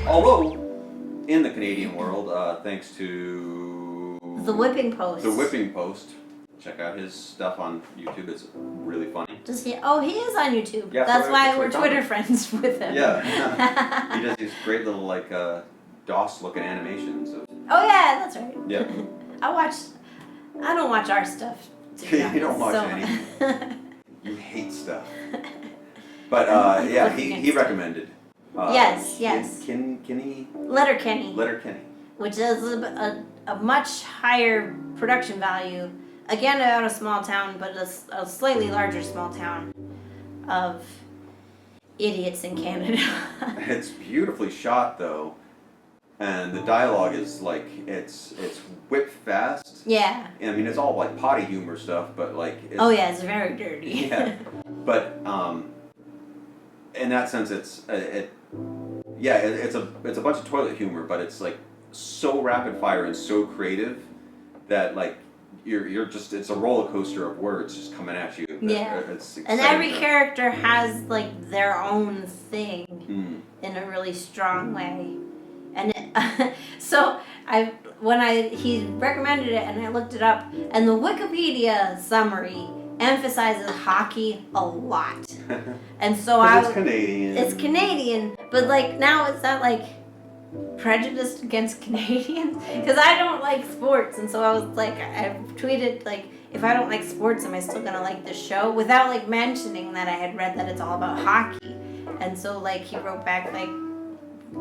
Although, in the Canadian world, thanks to The Whipping Post. The Whipping Post. Check out his stuff on YouTube. It's really funny. Does he? Oh, he is on YouTube. Yeah, that's why we're that's Twitter friends with him. Yeah. He does these great little like DOS-looking animations. Oh yeah, that's right. Yeah. I don't watch our stuff. You don't watch anything. You hate stuff. But yeah, he recommended. Yes. Letterkenny. Which is a much higher production value. Again, about a small town, but a slightly larger small town of idiots in Canada. It's beautifully shot though, and the dialogue is like it's whip fast. Yeah. I mean, it's all like potty humor stuff, but like. It's very dirty. Yeah, but in that sense, it's a bunch of toilet humor, but it's like so rapid fire and so creative that like you're just it's a roller coaster of words just coming at you. Yeah. It's and every character has like their own thing in a really strong way, and so he recommended it and I looked it up, and the Wikipedia summary emphasizes hockey a lot, and so it's Canadian. It's Canadian, but like now it's not like prejudiced against Canadians because I don't like sports, and so I was like, I tweeted like, if I don't like sports, am I still gonna like the show? Without like mentioning that I had read that it's all about hockey, and so like he wrote back like,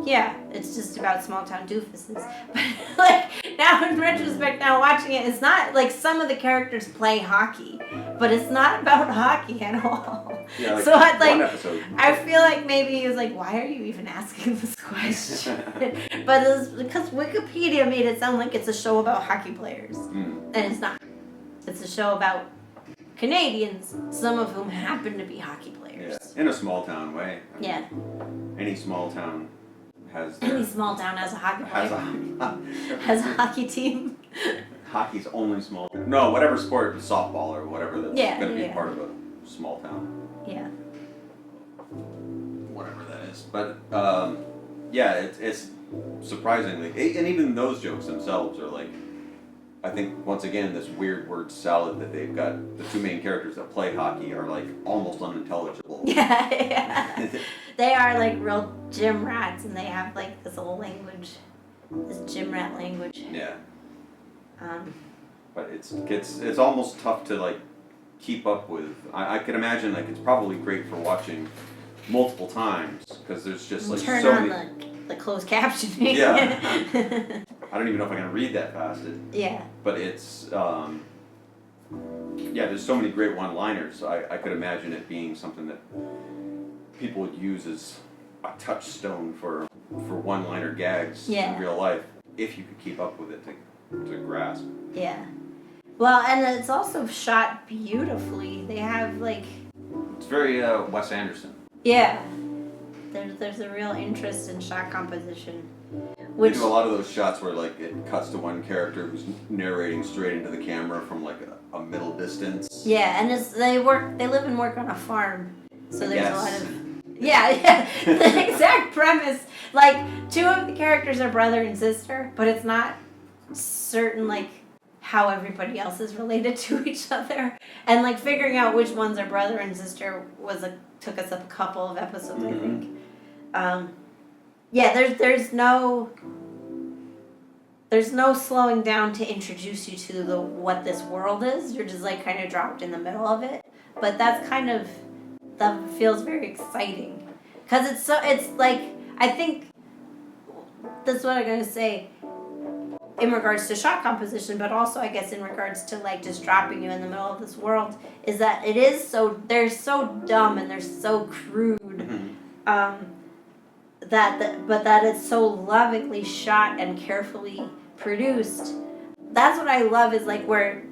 yeah, it's just about small town doofuses. But like now in retrospect, now watching it, it's not like some of the characters play hockey, but it's not about hockey at all. Yeah, like so one episode. I feel like maybe he was like, why are you even asking this question? But it's because Wikipedia made it sound like it's a show about hockey players, and it's not. It's a show about Canadians, some of whom happen to be hockey players. Yeah, in a small town way. I mean, yeah. Any small town has Any small town has a hockey player. Has a hockey team. Hockey's only small town. No, whatever sport, softball or whatever, that's going to be part of a small town. Yeah. Whatever that is. But, yeah, it's surprisingly, and even those jokes themselves are like, I think, once again, this weird word salad that they've got, the two main characters that play hockey are like almost unintelligible. Yeah. They are like real gym rats, and they have like this little language, this gym rat language. Yeah. But it's almost tough to like keep up with. I could imagine like it's probably great for watching multiple times because there's just like turn so on many. the closed captioning. Yeah. I don't even know if I can read that fast. Yeah. But it's there's so many great one-liners. I could imagine it being something that people would use as a touchstone for one-liner gags in real life if you could keep up with it to grasp. Yeah. Well, and it's also shot beautifully. They have like. It's very Wes Anderson. Yeah. There's a real interest in shot composition. They do a lot of those shots where like it cuts to one character who's narrating straight into the camera from like a middle distance. Yeah, and they live and work on a farm, so there's a lot of. Yeah, the exact premise. Like, two of the characters are brother and sister, but it's not certain like how everybody else is related to each other, and like figuring out which ones are brother and sister took us a couple of episodes, I think. Yeah, there's no slowing down to introduce you to what this world is. You're just like kind of dropped in the middle of it. But that feels very exciting because it's like, I think that's what I'm gonna say in regards to shot composition, but also I guess in regards to like just dropping you in the middle of this world, is that they're so dumb and they're so crude. That it's so lovingly shot and carefully produced. That's what I love, is like where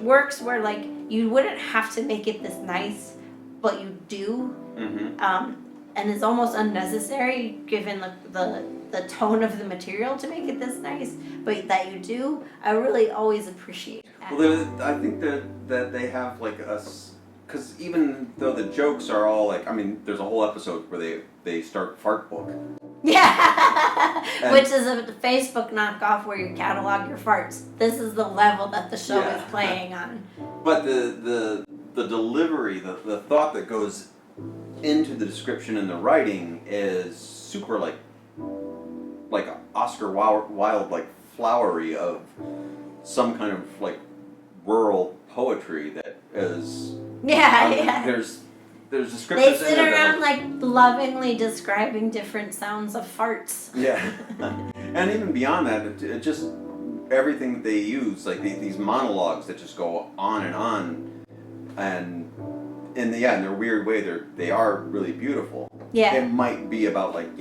works where like you wouldn't have to make it this nice, but you do, and it's almost unnecessary given the tone of the material to make it this nice, but that you do. I really always appreciate that. Well, I think that they have like because even though the jokes are all like, I mean, there's a whole episode where they start Fart Book, Yeah, And- which is a Facebook knockoff where you catalog your farts. This is the level that the show Yeah. is playing on. But the delivery, the thought that goes into the description and the writing is super like Oscar Wilde, like flowery of some kind of like rural poetry that is. Yeah. There's They descriptions sit in there around that like lovingly describing different sounds of farts. yeah, and even beyond that, it just everything that they use, like these monologues that just go on, and in their weird way, they are really beautiful. Yeah. It might be about like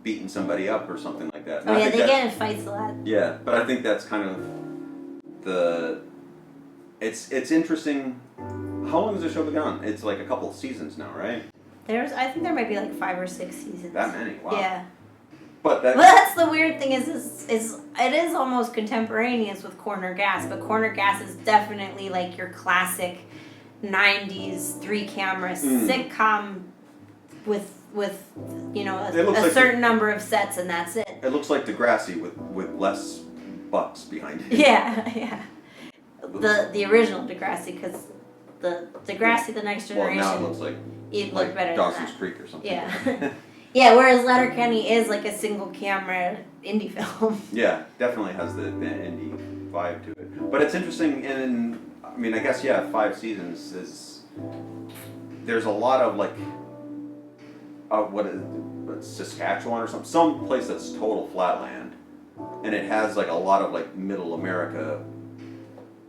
beating somebody up or something like that. And Oh I yeah, think they that- get in fights a lot. Yeah, but I think that's kind of it's interesting. How long has the show been on? It's like a couple of seasons now, right? I think there might be like 5 or 6 seasons. That many? Wow. Yeah. But that. Well, that's the weird thing is it is almost contemporaneous with Corner Gas, but Corner Gas is definitely like your classic 90s 3-camera sitcom with It looks a like certain number of sets and that's it. It looks like Degrassi with less bucks behind it. Yeah. The original Degrassi, because the Degrassi The Next Well, Generation, now it looks like it looked better Dawson's than that. Creek or something. Yeah. Yeah, whereas Letterkenny is like a single camera indie film. Yeah, definitely has the indie vibe to it. But it's interesting, and I mean, I guess 5 seasons is. There's a lot of like, Saskatchewan or something, some place that's total flatland, and it has like a lot of like Middle America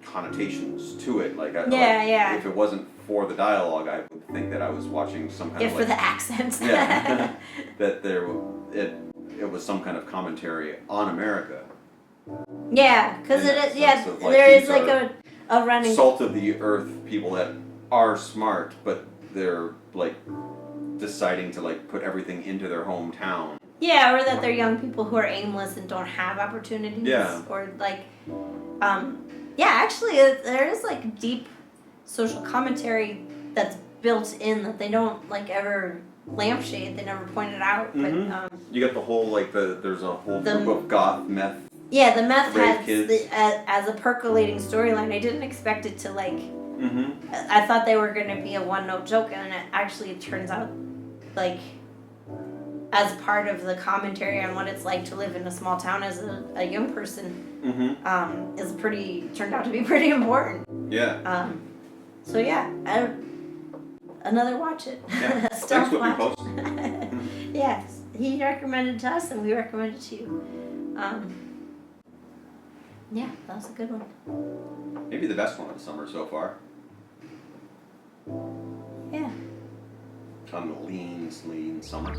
connotations to it. Like, Yeah. If it wasn't for the dialogue, I would think that I was watching some kind Yeah, of for the accents. yeah, that it was some kind of commentary on America. Yeah, because In it that is. Yeah, sense of, like, there is these like are a running. Salt of the earth people that are smart, but they're like deciding to like put everything into their hometown. Yeah, or that they're young people who are aimless and don't have opportunities. Yeah. Or like, actually, there is like deep social commentary that's built in that they don't like ever lampshade. They never point it out. Mhm. But You got the whole like there's a whole The- group of goth meth. yeah, the meth Rave heads kids. as a percolating storyline. I didn't expect it to like. Mm-hmm. I thought they were going to be a one-note joke, and it turns out like as part of the commentary on what it's like to live in a small town as a young person. Mm-hmm. Turned out to be pretty important. Yeah. So yeah, another watch it. Yeah. Stealth Thanks, Whoopi watch. Post. Yes, he recommended it to us, and we recommended it to you. Yeah, that was a good one. Maybe the best one of the summer so far. Yeah. On the lean summer.